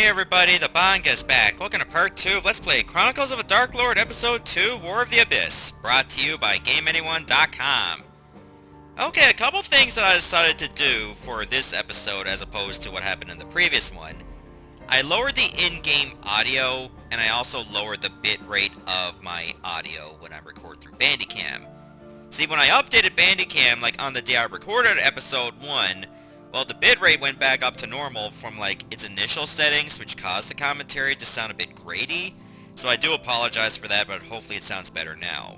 Hey everybody, the Banga's back. Welcome to part 2 of Let's Play Chronicles of a Dark Lord Episode 2, War of the Abyss, brought to you by GameAnyone.com. Okay, a couple things that I decided to do for this episode as opposed to what happened in the previous one. I lowered the in-game audio, and I also lowered the bitrate of my audio when I record through Bandicam. See, when I updated Bandicam, like on the day I recorded episode 1, well, the bitrate went back up to normal from, like, its initial settings, which caused the commentary to sound a bit grainy. So I do apologize for that, but hopefully it sounds better now.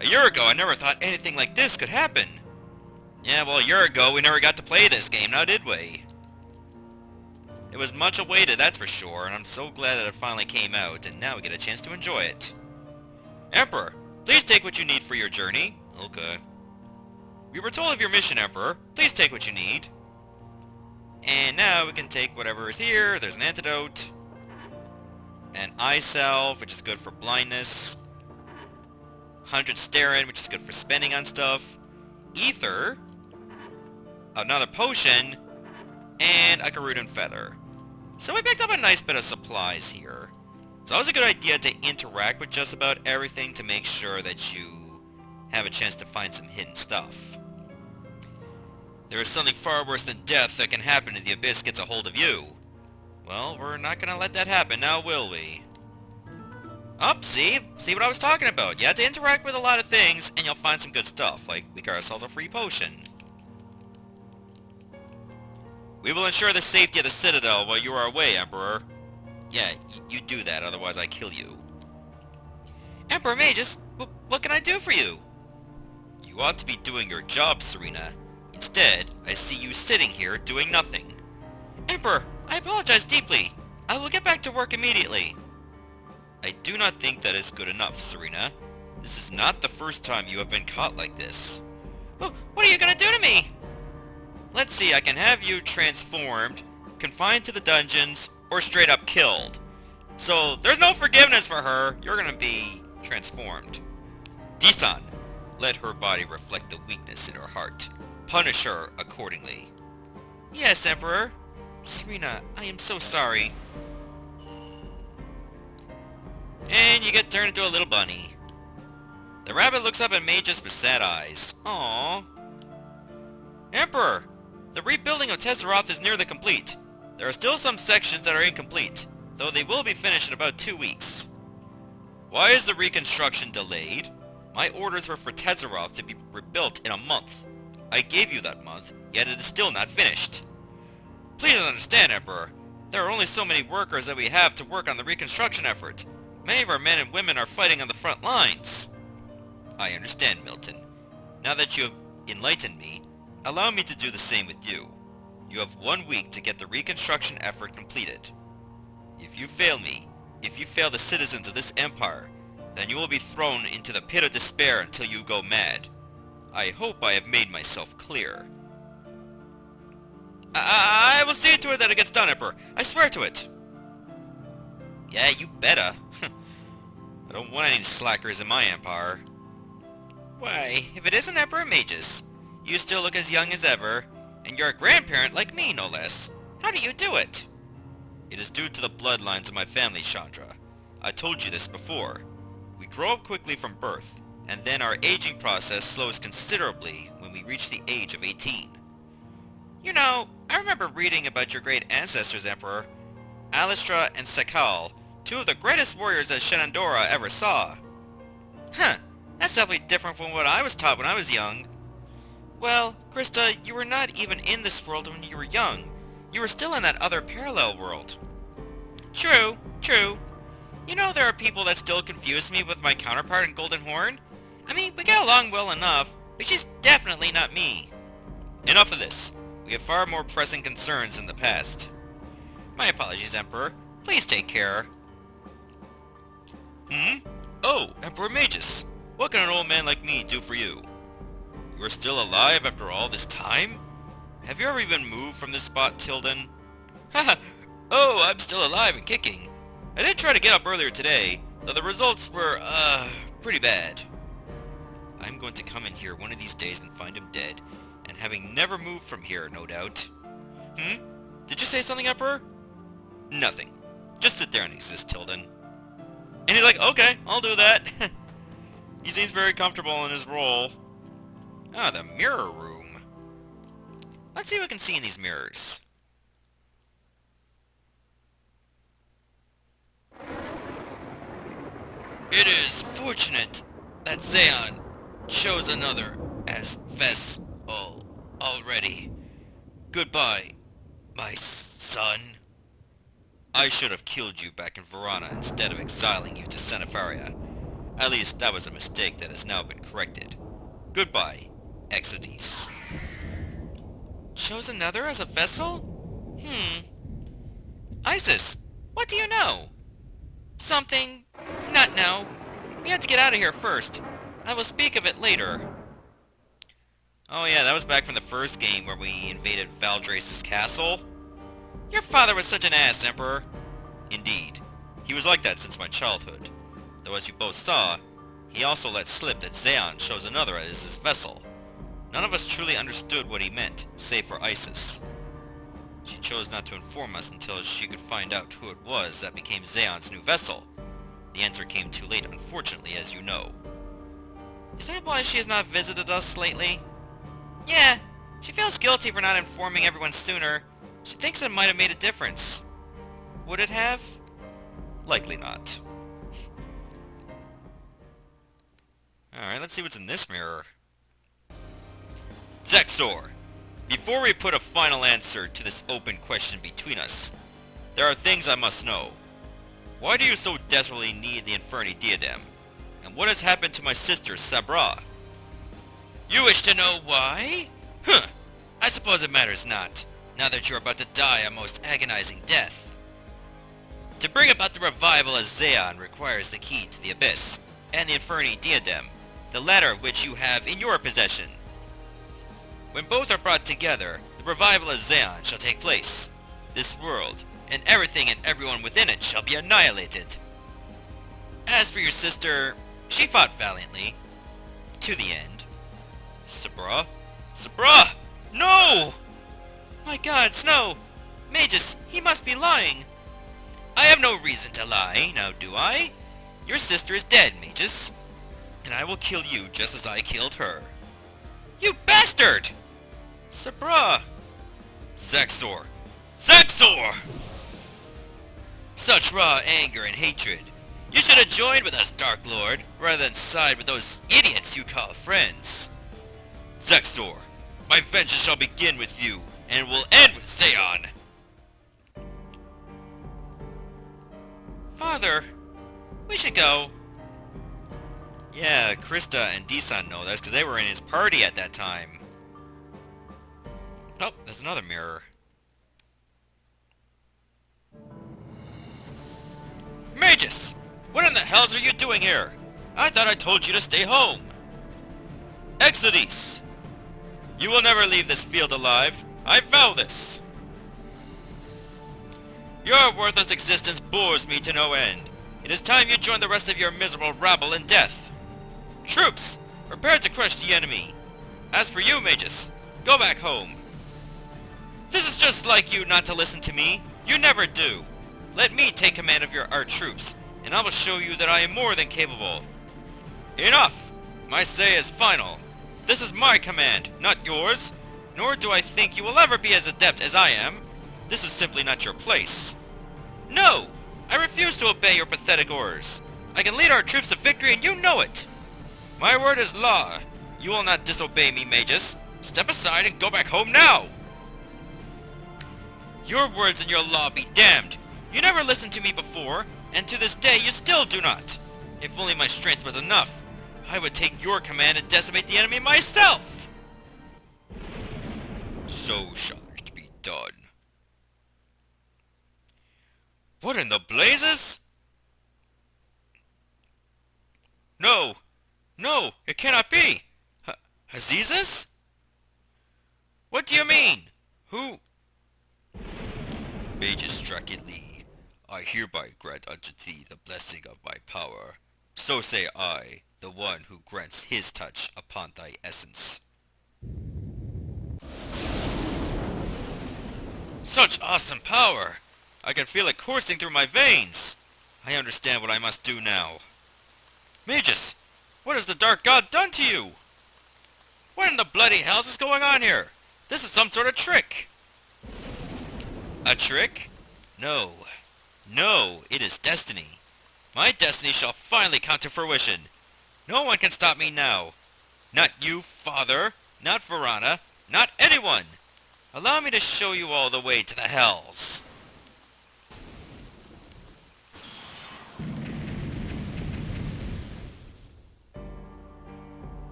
A year ago, I never thought anything like this could happen. Yeah, well, a year ago, we never got to play this game, now did we? It was much awaited, that's for sure, and I'm so glad that it finally came out, and now we get a chance to enjoy it. Emperor, please take what you need for your journey. Okay. We were told of your mission, Emperor. Please take what you need. And now we can take whatever is here. There's an antidote. An eye salve, which is good for blindness. 100 Sterin, which is good for spending on stuff. Ether. Another potion. And a Garudan feather. So we picked up a nice bit of supplies here. It's always a good idea to interact with just about everything to make sure that you have a chance to find some hidden stuff. There is something far worse than death that can happen if the Abyss gets a hold of you. Well, we're not gonna let that happen now, will we? See what I was talking about. You have to interact with a lot of things, and you'll find some good stuff, like we got ourselves a free potion. We will ensure the safety of the Citadel while you are away, Emperor. Yeah, you do that, otherwise I kill you. Emperor Magus, what can I do for you? You ought to be doing your job, Serena. Instead, I see you sitting here doing nothing. Emperor, I apologize deeply. I will get back to work immediately. I do not think that is good enough, Serena. This is not the first time you have been caught like this. Well, what are you gonna do to me? Let's see, I can have you transformed, confined to the dungeons, or straight up killed. So, there's no forgiveness for her. You're gonna be transformed. Disan, let her body reflect the weakness in her heart. Punish her accordingly. Yes, Emperor. Serena, I am so sorry. And you get turned into a little bunny. The rabbit looks up at Magus with sad eyes. Aww. Emperor, the rebuilding of Tezeroth is nearly complete. There are still some sections that are incomplete, though they will be finished in about 2 weeks. Why is the reconstruction delayed? My orders were for Tezeroth to be rebuilt in a month. I gave you that month, yet it is still not finished. Please understand, Emperor. There are only so many workers that we have to work on the reconstruction effort. Many of our men and women are fighting on the front lines. I understand, Milton. Now that you have enlightened me, allow me to do the same with you. You have 1 week to get the reconstruction effort completed. If you fail me, if you fail the citizens of this empire, then you will be thrown into the pit of despair until you go mad. I hope I have made myself clear. I will see to it that it gets done, Emperor. I swear to it. Yeah, you better. I don't want any slackers in my empire. Why, if it isn't Emperor Magus, you still look as young as ever, and you're a grandparent like me, no less. How do you do it? It is due to the bloodlines of my family, Chandra. I told you this before. We grow up quickly from birth, and then our aging process slows considerably when we reach the age of 18. You know, I remember reading about your great ancestors, Emperor. Alistra and Sekal, 2 of the greatest warriors that Shenandoah ever saw. Huh, that's definitely different from what I was taught when I was young. Well, Krista, you were not even in this world when you were young. You were still in that other parallel world. True, true. You know, there are people that still confuse me with my counterpart in Golden Horn. I mean, we get along well enough, but she's definitely not me. Enough of this. We have far more pressing concerns in the past. My apologies, Emperor. Please take care. Oh, Emperor Magus. What can an old man like me do for you? You are still alive after all this time? Have you ever even moved from this spot till then? Haha! Oh, I'm still alive and kicking. I did try to get up earlier today, though the results were, pretty bad. I'm going to come in here one of these days and find him dead, and having never moved from here, no doubt. Did you say something, Emperor? Nothing. Just sit there and exist, Tilden. And he's like, okay, I'll do that. He seems very comfortable in his role. Ah, the mirror room. Let's see what we can see in these mirrors. It is fortunate that Zeon chose another as vessel already. Goodbye, my son. I should have killed you back in Verona instead of exiling you to Senefaria. At least that was a mistake that has now been corrected. Goodbye, Exodus. Chose another as a vessel? Isis, what do you know? Something. Not now. We have to get out of here first. I will speak of it later. Oh yeah, that was back from the first game where we invaded Valdrace's castle. Your father was such an ass, Emperor. Indeed. He was like that since my childhood. Though as you both saw, he also let slip that Zeon chose another as his vessel. None of us truly understood what he meant, save for Isis. She chose not to inform us until she could find out who it was that became Zeon's new vessel. The answer came too late, unfortunately, as you know. Is that why she has not visited us lately? Yeah, she feels guilty for not informing everyone sooner. She thinks it might have made a difference. Would it have? Likely not. Alright, let's see what's in this mirror. Zexor! Before we put a final answer to this open question between us, there are things I must know. Why do you so desperately need the Inferni diadem? And what has happened to my sister, Sabra? You wish to know why? Huh. I suppose it matters not, now that you're about to die a most agonizing death. To bring about the revival of Zeon requires the key to the Abyss, and the Inferni diadem, the latter of which you have in your possession. When both are brought together, the revival of Zeon shall take place. This world, and everything and everyone within it shall be annihilated. As for your sister, she fought valiantly. To the end. Sabra? Sabra! No! My god, Snow! Magus, he must be lying. I have no reason to lie, now do I? Your sister is dead, Magus. And I will kill you just as I killed her. You bastard! Sabra! Zexor! Zexor! Such raw anger and hatred. You should have joined with us, Dark Lord, rather than side with those idiots you call friends. Zexor, my vengeance shall begin with you, and will end with Zeon. Father, we should go. Yeah, Krista and Deesan know this because they were in his party at that time. Oh, there's another mirror. Magus! What in the hells are you doing here? I thought I told you to stay home. Exodus! You will never leave this field alive. I vow this. Your worthless existence bores me to no end. It is time you join the rest of your miserable rabble in death. Troops, prepare to crush the enemy. As for you, Magus, go back home. This is just like you not to listen to me. You never do. Let me take command of our troops, and I will show you that I am more than capable. Enough! My say is final. This is my command, not yours. Nor do I think you will ever be as adept as I am. This is simply not your place. No! I refuse to obey your pathetic orders. I can lead our troops to victory and you know it. My word is law. You will not disobey me, Magus. Step aside and go back home now! Your words and your law be damned. You never listened to me before, and to this day you still do not. If only my strength was enough, I would take your command and decimate the enemy myself! So shall it be done. What in the blazes? No! No! It cannot be! Azizas? What do you mean? Who? Magus Draculae, I hereby grant unto thee the blessing of my power. So say I, the one who grants his touch upon thy essence. Such awesome power! I can feel it coursing through my veins. I understand what I must do now. Magus, what has the Dark God done to you? What in the bloody hell is going on here? This is some sort of trick. A trick? No. No, it is destiny. My destiny shall finally come to fruition. No one can stop me now. Not you, Father. Not Verana. Not anyone. Allow me to show you all the way to the hells.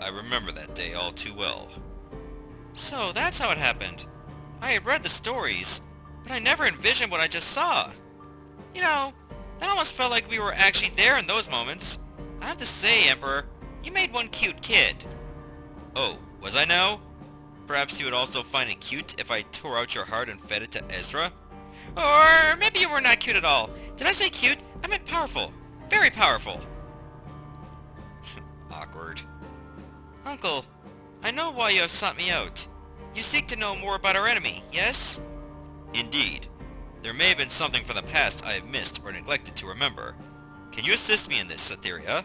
I remember that day all too well. So that's how it happened. I had read the stories, but I never envisioned what I just saw. You know, that almost felt like we were actually there in those moments. I have to say, Emperor, you made one cute kid. Oh, was I now? Perhaps you would also find it cute if I tore out your heart and fed it to Ezra? Or maybe you were not cute at all. Did I say cute? I meant powerful. Very powerful. Awkward. Uncle, I know why you have sought me out. You seek to know more about our enemy, yes? Indeed. There may have been something from the past I have missed or neglected to remember. Can you assist me in this, Cytherea?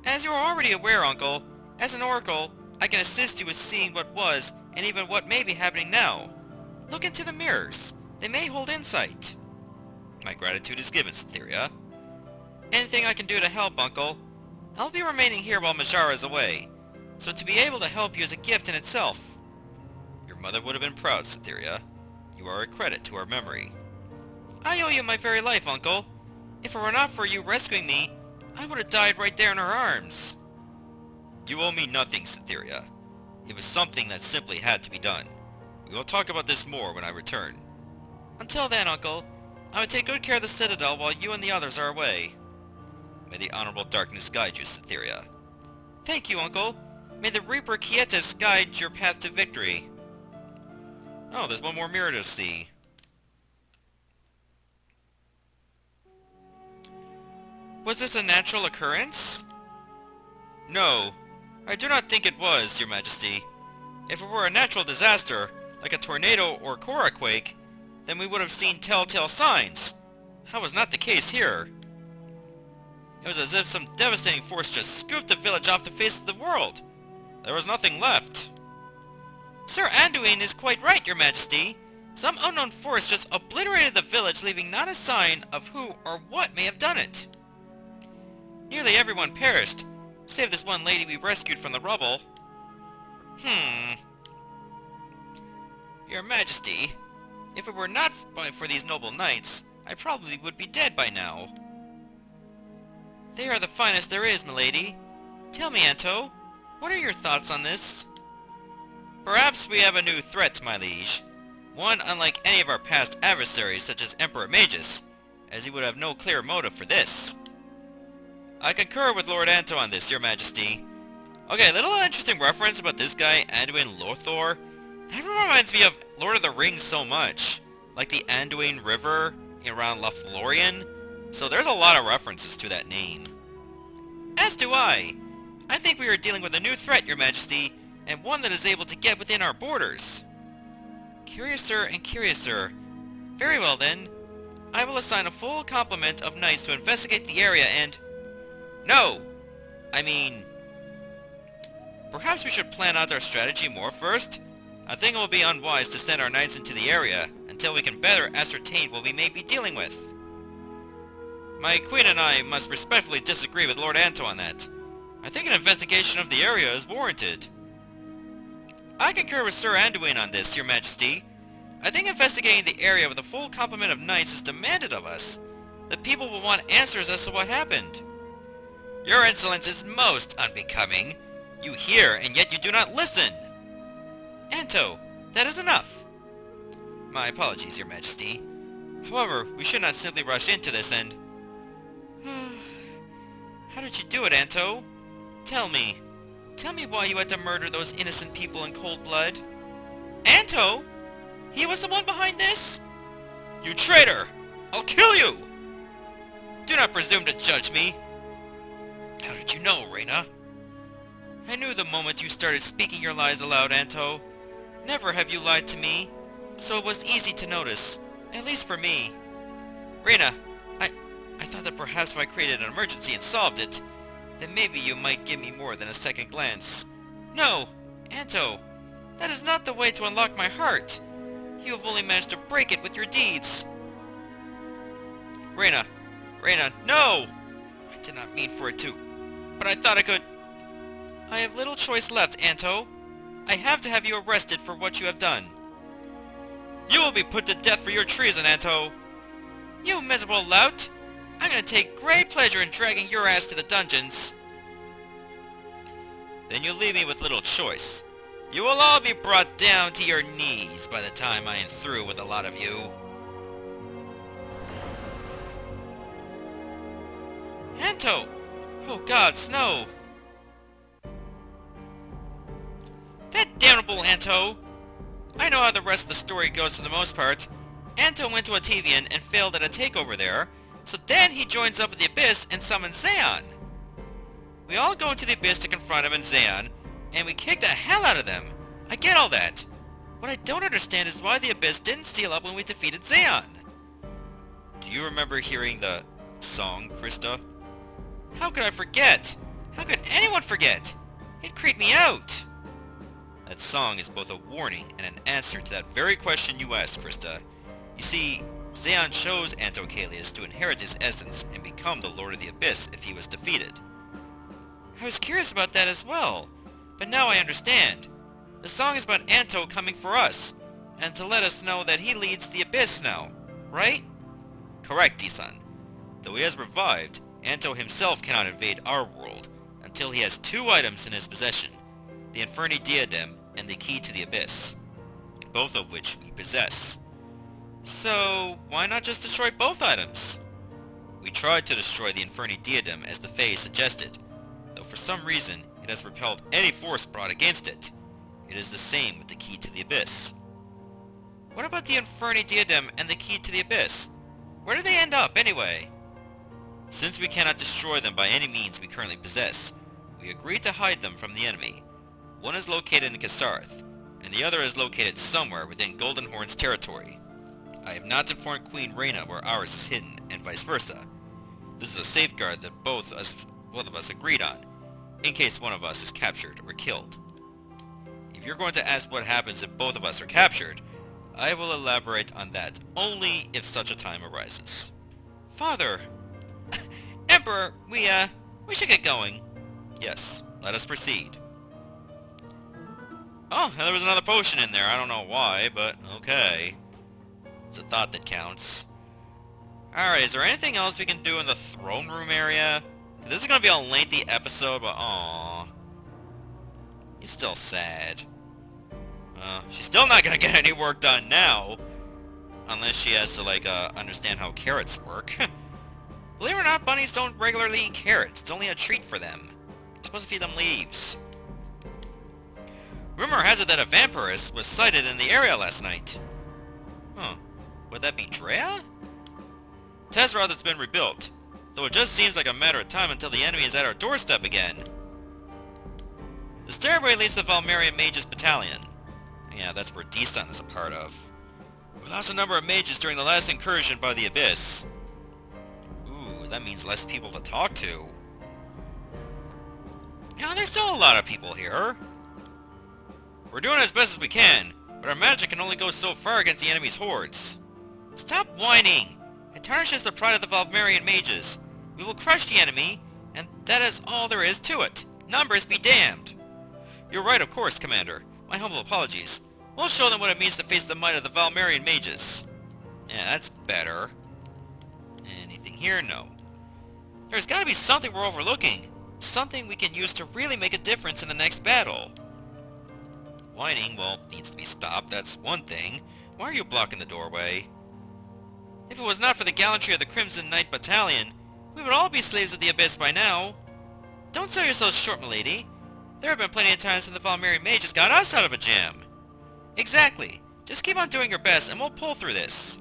As you are already aware, Uncle, as an oracle, I can assist you with seeing what was, and even what may be happening now. Look into the mirrors. They may hold insight. My gratitude is given, Cytherea. Anything I can do to help, Uncle? I'll be remaining here while Majara is away, so to be able to help you is a gift in itself. Your mother would have been proud, Cytherea. You are a credit to our memory. I owe you my very life, Uncle. If it were not for you rescuing me, I would have died right there in her arms. You owe me nothing, Cytherea. It was something that simply had to be done. We will talk about this more when I return. Until then, Uncle, I will take good care of the Citadel while you and the others are away. May the honorable darkness guide you, Cytherea. Thank you, Uncle. May the Reaper Quietus guide your path to victory. Oh, there's one more mirror to see. Was this a natural occurrence? No, I do not think it was, Your Majesty. If it were a natural disaster, like a tornado or quake, then we would have seen telltale signs. That was not the case here. It was as if some devastating force just scooped the village off the face of the world. There was nothing left. Sir Anduin is quite right, Your Majesty. Some unknown force just obliterated the village, leaving not a sign of who or what may have done it. Nearly everyone perished, save this one lady we rescued from the rubble. Your Majesty, if it were not for these noble knights, I probably would be dead by now. They are the finest there is, milady. Tell me, Anto, what are your thoughts on this? Perhaps we have a new threat, my liege. One unlike any of our past adversaries, such as Emperor Magus, as he would have no clear motive for this. I concur with Lord Anto on this, Your Majesty. Okay, a little interesting reference about this guy, Anduin Lothor. That reminds me of Lord of the Rings so much. Like the Anduin River around Lothlorien. So there's a lot of references to that name. As do I. I think we are dealing with a new threat, Your Majesty, and one that is able to get within our borders. Curiouser and curiouser. Very well then. I will assign a full complement of knights to investigate the area and... No! I mean... Perhaps we should plan out our strategy more first? I think it will be unwise to send our knights into the area until we can better ascertain what we may be dealing with. My queen and I must respectfully disagree with Lord Anto on that. I think an investigation of the area is warranted. I concur with Sir Anduin on this, Your Majesty. I think investigating the area with a full complement of knights is demanded of us. The people will want answers as to what happened. Your insolence is most unbecoming. You hear, and yet you do not listen. Anto, that is enough. My apologies, Your Majesty. However, we should not simply rush into this and... How did you do it, Anto? Tell me. Tell me why you had to murder those innocent people in cold blood. Anto? He was the one behind this? You traitor! I'll kill you! Do not presume to judge me. How did you know, Reyna? I knew the moment you started speaking your lies aloud, Anto. Never have you lied to me, so it was easy to notice. At least for me. Reyna, I thought that perhaps if I created an emergency and solved it, then maybe you might give me more than a second glance. No! Anto! That is not the way to unlock my heart! You have only managed to break it with your deeds! Reyna! Reyna, no! I did not mean for it to, but I thought I could... I have little choice left, Anto. I have to have you arrested for what you have done. You will be put to death for your treason, Anto! You miserable lout! I'm gonna take great pleasure in dragging your ass to the dungeons. Then you leave me with little choice. You will all be brought down to your knees by the time I am through with a lot of you. Anto! Oh gods, no! That damnable Anto! I know how the rest of the story goes for the most part. Anto went to Otavian and failed at a takeover there, so then he joins up with the Abyss and summons Zeon. We all go into the Abyss to confront him and Zeon, and we kick the hell out of them. I get all that. What I don't understand is why the Abyss didn't seal up when we defeated Zeon. Do you remember hearing the song, Krista? How could I forget? How could anyone forget? It creeped me out. That song is both a warning and an answer to that very question you asked, Krista. You see, Zeon chose Antocalius to inherit his essence and become the Lord of the Abyss if he was defeated. I was curious about that as well, but now I understand. The song is about Anto coming for us, and to let us know that he leads the Abyss now, right? Correct, D-Son. Though he has revived, Anto himself cannot invade our world until he has two items in his possession, the Inferni Diadem and the Key to the Abyss, both of which we possess. So, why not just destroy both items? We tried to destroy the Inferni Diadem as the Fae suggested, though for some reason it has repelled any force brought against it. It is the same with the Key to the Abyss. What about the Inferni Diadem and the Key to the Abyss? Where do they end up, anyway? Since we cannot destroy them by any means we currently possess, we agreed to hide them from the enemy. One is located in Kisareth, and the other is located somewhere within Goldenhorn's territory. I have not informed Queen Reyna where ours is hidden, and vice versa. This is a safeguard that both of us agreed on, in case one of us is captured or killed. If you're going to ask what happens if both of us are captured, I will elaborate on that only if such a time arises. Father! Emperor, we should get going. Yes, let us proceed. Oh, there was another potion in there. I don't know why, but okay. It's a thought that counts. Alright, is there anything else we can do in the throne room area? This is going to be a lengthy episode, but aww. He's still sad. She's still not going to get any work done now. Unless she has to, understand how carrots work. Believe it or not, bunnies don't regularly eat carrots. It's only a treat for them. You're supposed to feed them leaves. Rumor has it that a vampiress was sighted in the area last night. Huh. Would that be Drea? Tezroth has been rebuilt, though it just seems like a matter of time until the enemy is at our doorstep again. The stairway leads to the Valmerian Mages Battalion. Yeah, that's where D-Sun is a part of. We lost a number of mages during the last incursion by the Abyss. Ooh, that means less people to talk to. Yeah, there's still a lot of people here. We're doing as best as we can, but our magic can only go so far against the enemy's hordes. Stop whining! It tarnishes the pride of the Valmerian mages. We will crush the enemy, and that is all there is to it. Numbers be damned! You're right, of course, Commander. My humble apologies. We'll show them what it means to face the might of the Valmerian mages. Yeah, that's better. Anything here? No. There's gotta be something we're overlooking. Something we can use to really make a difference in the next battle. Whining, well, needs to be stopped, that's one thing. Why are you blocking the doorway? If it was not for the gallantry of the Crimson Knight Battalion, we would all be slaves of the Abyss by now. Don't sell yourself short, milady. There have been plenty of times when the Valmerian mages got us out of a jam. Exactly. Just keep on doing your best and we'll pull through this.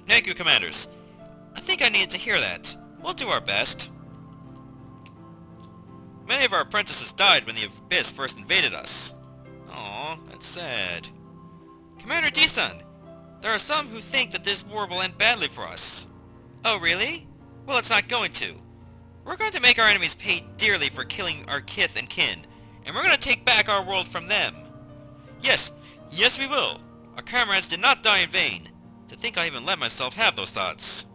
Thank you, Commanders. I think I needed to hear that. We'll do our best. Many of our apprentices died when the Abyss first invaded us. Aw, that's sad. Commander D-Sun, There are some who think that this war will end badly for us. Oh, really? Well, it's not going to. We're going to make our enemies pay dearly for killing our kith and kin, and we're going to take back our world from them. Yes, yes we will. Our comrades did not die in vain. To think I even let myself have those thoughts.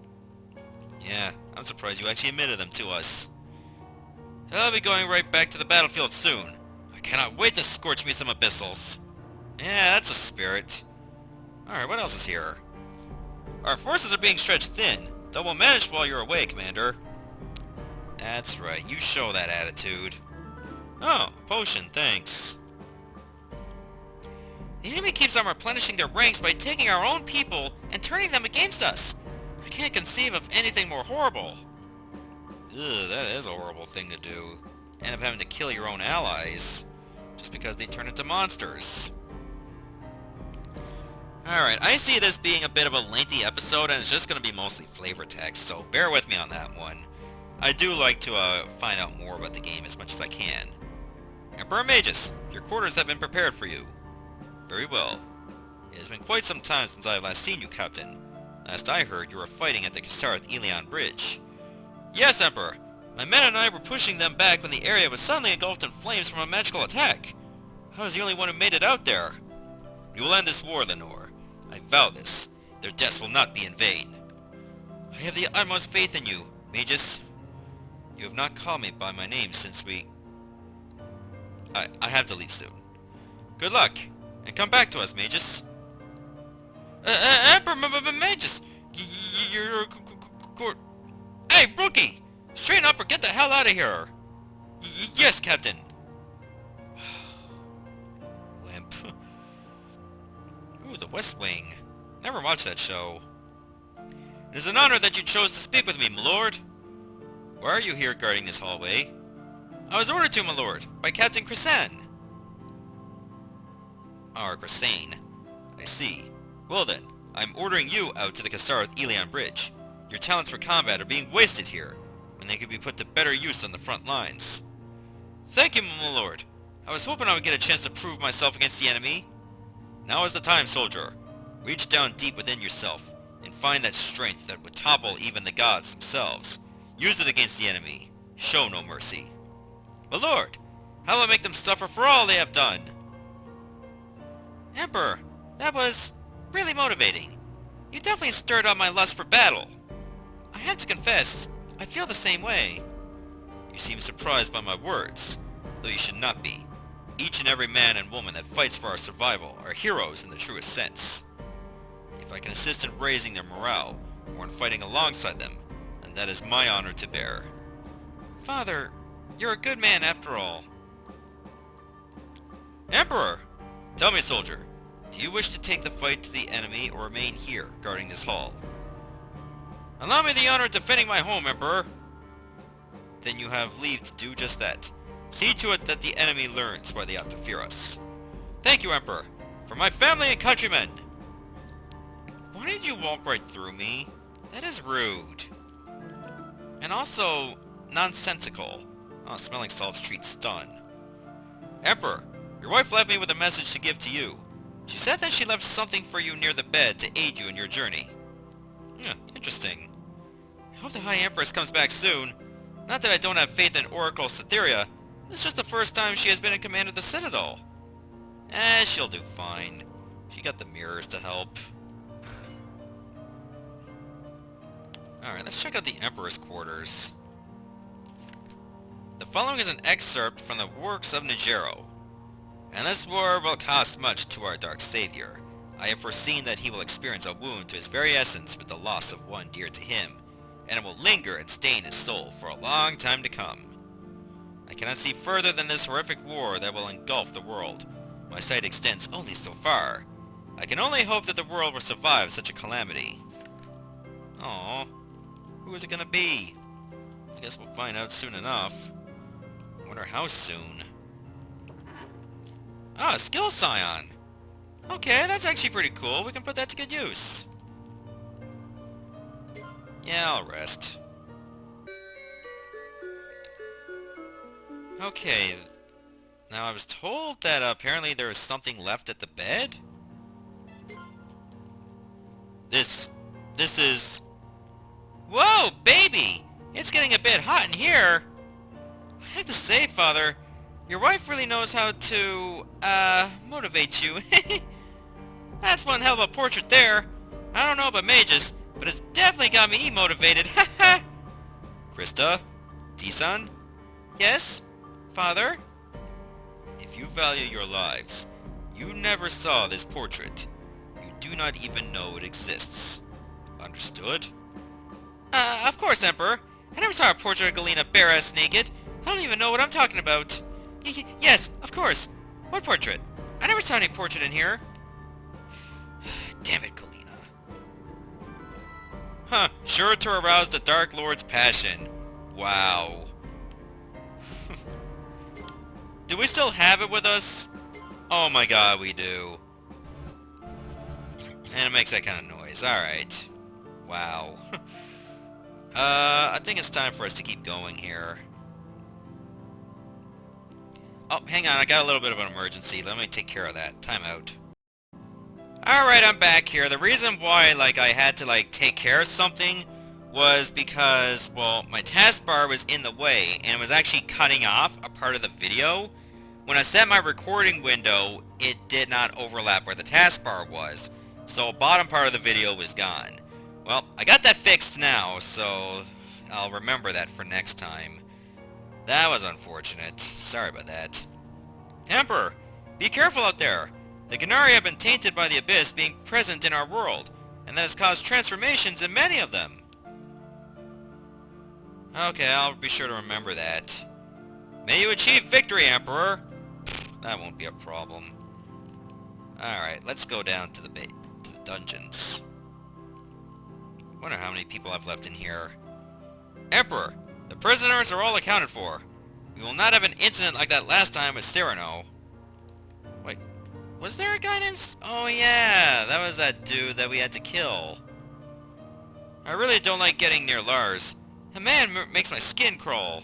Yeah, I'm surprised you actually admitted them to us. I'll be going right back to the battlefield soon. I cannot wait to scorch me some abyssals. Yeah, that's a spirit. Alright, what else is here? Our forces are being stretched thin, though we'll manage while you're away, Commander. That's right, you show that attitude. Oh, potion, thanks. The enemy keeps on replenishing their ranks by taking our own people and turning them against us. I can't conceive of anything more horrible. Ugh, that is a horrible thing to do. End up having to kill your own allies, just because they turn into monsters. Alright, I see this being a bit of a lengthy episode, and it's just going to be mostly flavor text, so bear with me on that one. I do like to find out more about the game as much as I can. Emperor Magus, your quarters have been prepared for you. Very well. It has been quite some time since I have last seen you, Captain. Last I heard, you were fighting at the Kisareth Bridge. Yes, Emperor. My men and I were pushing them back when the area was suddenly engulfed in flames from a magical attack. I was the only one who made it out there. We will end this war, Lenore. I vow this. Their deaths will not be in vain. I have the utmost faith in you, Magus. You have not called me by my name since we... I have to leave soon. Good luck, and come back to us, Magus. Emperor Magus! You're... Hey, rookie! Straighten up or get the hell out of here! Yes, Captain! Wimp. Ooh, The West Wing. Never watched that show. It is an honor that you chose to speak with me, my lord. Why are you here guarding this hallway? I was ordered to, my lord, by Captain Crisan. Ah, Crisan. I see. Well then, I'm ordering you out to the Kisareth Bridge. Your talents for combat are being wasted here, when they could be put to better use on the front lines. Thank you, my lord. I was hoping I would get a chance to prove myself against the enemy. Now is the time, soldier. Reach down deep within yourself, and find that strength that would topple even the gods themselves. Use it against the enemy. Show no mercy. My lord, how will I make them suffer for all they have done? Emperor, that was really motivating. You definitely stirred up my lust for battle. I have to confess, I feel the same way. You seem surprised by my words, though you should not be. Each and every man and woman that fights for our survival are heroes in the truest sense. If I can assist in raising their morale, or in fighting alongside them, then that is my honor to bear. Father, you're a good man after all. Emperor! Tell me, soldier, do you wish to take the fight to the enemy or remain here, guarding this hall? Allow me the honor of defending my home, Emperor! Then you have leave to do just that. See to it that the enemy learns why they ought to fear us. Thank you, Emperor, for my family and countrymen! Why did you walk right through me? That is rude. And also, nonsensical. Oh, smelling salts treat stun. Emperor, your wife left me with a message to give to you. She said that she left something for you near the bed to aid you in your journey. Interesting. I hope the High Empress comes back soon. Not that I don't have faith in Oracle Cytherea. This is just the first time she has been in command of the Citadel. She'll do fine. She got the mirrors to help. Alright, let's check out the Emperor's quarters. The following is an excerpt from the works of Nigero. And this war will cost much to our dark savior. I have foreseen that he will experience a wound to his very essence with the loss of one dear to him, and it will linger and stain his soul for a long time to come. I cannot see further than this horrific war that will engulf the world. My sight extends only so far. I can only hope that the world will survive such a calamity. Aww. Who is it gonna be? I guess we'll find out soon enough. I wonder how soon. Ah, Skill Scion! Okay, that's actually pretty cool. We can put that to good use. Yeah, I'll rest. Okay. Now, I was told that apparently there is something left at the bed? This is... Whoa, baby! It's getting a bit hot in here! I have to say, Father, your wife really knows how to, motivate you. That's one hell of a portrait there. I don't know about mages, but it's definitely got me motivated. Ha ha! Krista? D-son? Yes? Father? If you value your lives, you never saw this portrait. You do not even know it exists. Understood? Of course, Emperor. I never saw a portrait of Galena bare-ass naked. I don't even know what I'm talking about. Yes, of course. What portrait? I never saw any portrait in here. Damn it, Galena. Huh, sure to arouse the Dark Lord's passion. Wow. Do we still have it with us? Oh my god, we do. And it makes that kind of noise. Alright. Wow. I think it's time for us to keep going here. Oh, hang on, I got a little bit of an emergency. Let me take care of that. Time out. Alright, I'm back here. The reason why, I had to, take care of something was because, well, my taskbar was in the way, and it was actually cutting off a part of the video. When I set my recording window, it did not overlap where the taskbar was, so the bottom part of the video was gone. Well, I got that fixed now, so I'll remember that for next time. That was unfortunate. Sorry about that. Emperor, be careful out there. The Gennari have been tainted by the Abyss being present in our world, and that has caused transformations in many of them. Okay, I'll be sure to remember that. May you achieve victory, Emperor! That won't be a problem. Alright, let's go down to the dungeons. Wonder how many people I've left in here. Emperor, the prisoners are all accounted for. We will not have an incident like that last time with Cyrano. Wait, was there a guy named... Oh yeah, that was that dude that we had to kill. I really don't like getting near Lars. The man makes my skin crawl.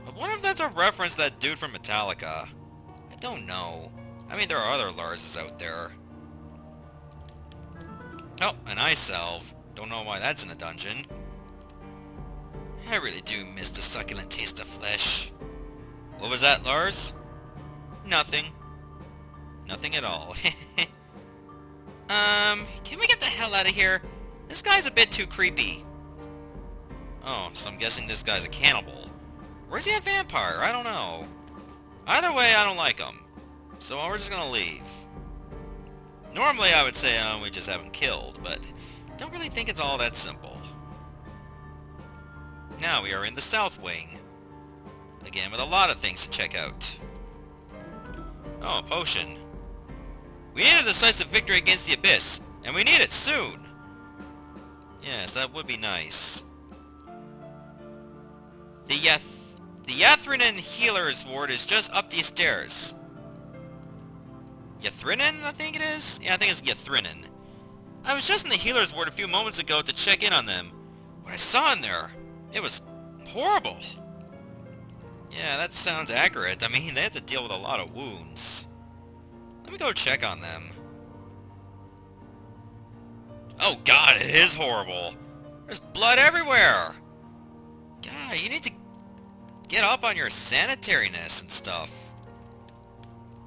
I wonder if that's a reference to that dude from Metallica. I don't know. I mean, there are other Larses out there. Oh, an ice salve. Don't know why that's in a dungeon. I really do miss the succulent taste of flesh. What was that, Lars? Nothing. Nothing at all. Can we get the hell out of here? This guy's a bit too creepy. Oh, so I'm guessing this guy's a cannibal. Or is he a vampire? I don't know. Either way, I don't like him. So we're just gonna leave. Normally I would say we just have him killed, but don't really think it's all that simple. Now we are in the South Wing. Again, with a lot of things to check out. Oh, a potion. We need a decisive victory against the Abyss, and we need it soon! Yes, that would be nice. The Yathrinen Healer's Ward is just up these stairs. Yathrinen, I think it is? Yeah, I think it's Yathrinen. I was just in the Healer's Ward a few moments ago to check in on them. What I saw in there, it was horrible. Yeah, that sounds accurate. I mean, they have to deal with a lot of wounds. Let me go check on them. Oh god, it is horrible. There's blood everywhere. God, you need to get up on your sanitariness and stuff.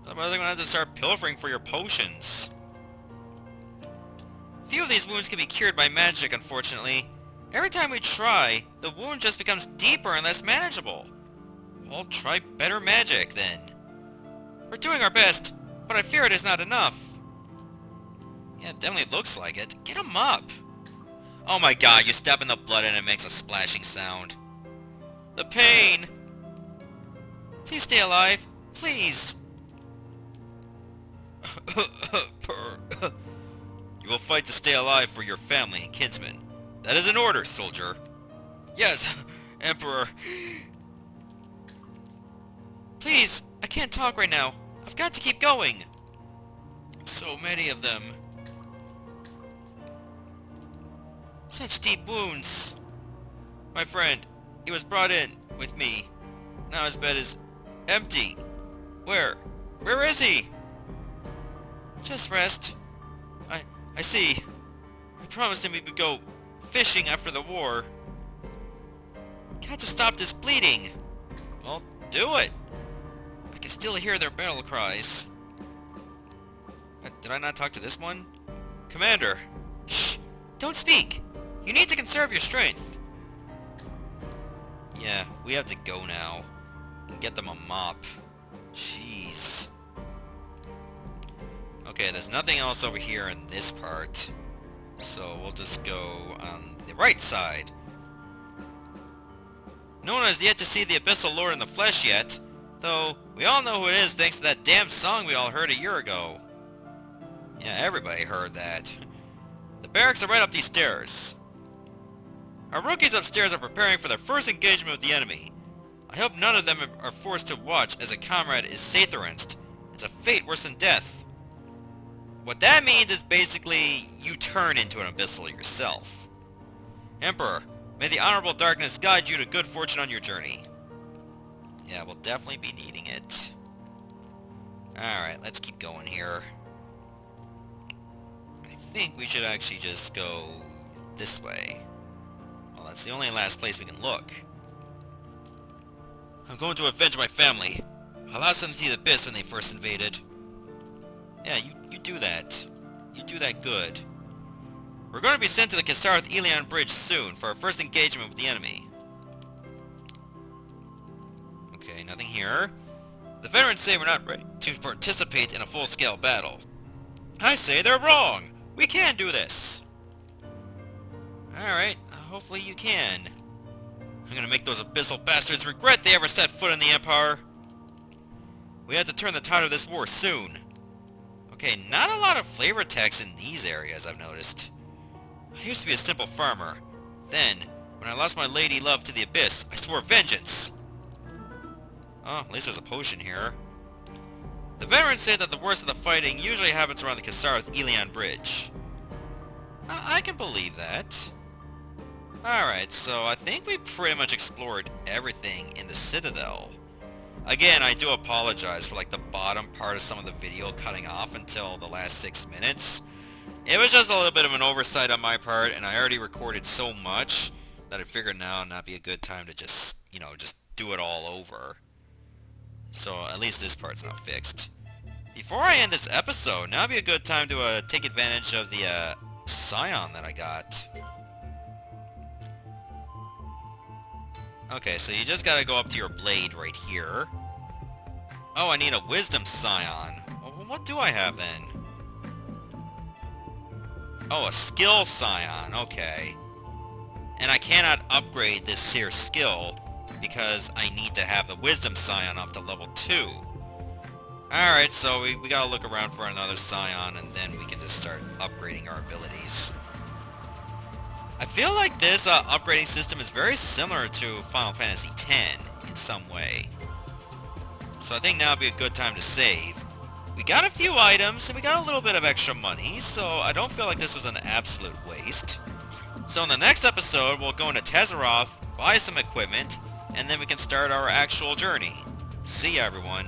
Otherwise they're gonna have to start pilfering for your potions. Few of these wounds can be cured by magic, unfortunately. Every time we try, the wound just becomes deeper and less manageable. I'll try better magic, then. We're doing our best, but I fear it is not enough. Yeah, it definitely looks like it. Get him up! Oh my god, you step in the blood and it makes a splashing sound. The pain! Please stay alive. Please! You will fight to stay alive for your family and kinsmen. That is an order, soldier. Yes, Emperor. Please, I can't talk right now. I've got to keep going. So many of them. Such deep wounds. My friend, he was brought in with me. Now his bed is empty. Where is he? Just rest. I see. I promised him we would go fishing after the war. Got to stop this bleeding. Well, do it. I can still hear their battle cries. Did I not talk to this one? Commander! Shh! Don't speak! You need to conserve your strength! Yeah, we have to go now. And get them a mop. Jeez. Okay, there's nothing else over here in this part. So we'll just go on the right side. No one has yet to see the Abyssal Lord in the flesh yet, though we all know who it is thanks to that damn song we all heard a year ago. Yeah, everybody heard that. The barracks are right up these stairs. Our rookies upstairs are preparing for their first engagement with the enemy. I hope none of them are forced to watch as a comrade is satharanced. It's a fate worse than death. What that means is basically you turn into an Abyssal yourself. Emperor, may the honorable darkness guide you to good fortune on your journey. Yeah, we'll definitely be needing it. Alright, let's keep going here. I think we should actually just go this way. Well, that's the only last place we can look. I'm going to avenge my family. I lost them to the Abyss when they first invaded. Yeah, you do that. You do that good. We're going to be sent to the Kisareth Bridge soon for our first engagement with the enemy. Okay, nothing here. The veterans say we're not ready to participate in a full-scale battle. I say they're wrong! We can do this! Alright, hopefully you can. I'm gonna make those Abyssal bastards regret they ever set foot in the Empire. We have to turn the tide of this war soon. Okay, not a lot of flavor text in these areas, I've noticed. I used to be a simple farmer. Then, when I lost my lady love to the Abyss, I swore vengeance. Oh, at least there's a potion here. The veterans say that the worst of the fighting usually happens around the Kisareth Bridge. I can believe that. Alright, so I think we pretty much explored everything in the Citadel. Again, I do apologize for like the bottom part of some of the video cutting off until the last 6 minutes. It was just a little bit of an oversight on my part, and I already recorded so much that I figured now would not be a good time to just, just do it all over. So at least this part's not fixed. Before I end this episode, now would be a good time to take advantage of the Scion that I got. Okay, so you just gotta go up to your blade right here. Oh, I need a Wisdom Scion. Well, what do I have then? Oh, a Skill Scion, okay. And I cannot upgrade this here skill because I need to have the Wisdom Scion up to level 2. Alright, so we gotta look around for another Scion and then we can just start upgrading our abilities. I feel like this upgrading system is very similar to Final Fantasy X in some way. So I think now would be a good time to save. We got a few items and we got a little bit of extra money, so I don't feel like this was an absolute waste. So in the next episode, we'll go into Tezeroth, buy some equipment, and then we can start our actual journey. See ya, everyone.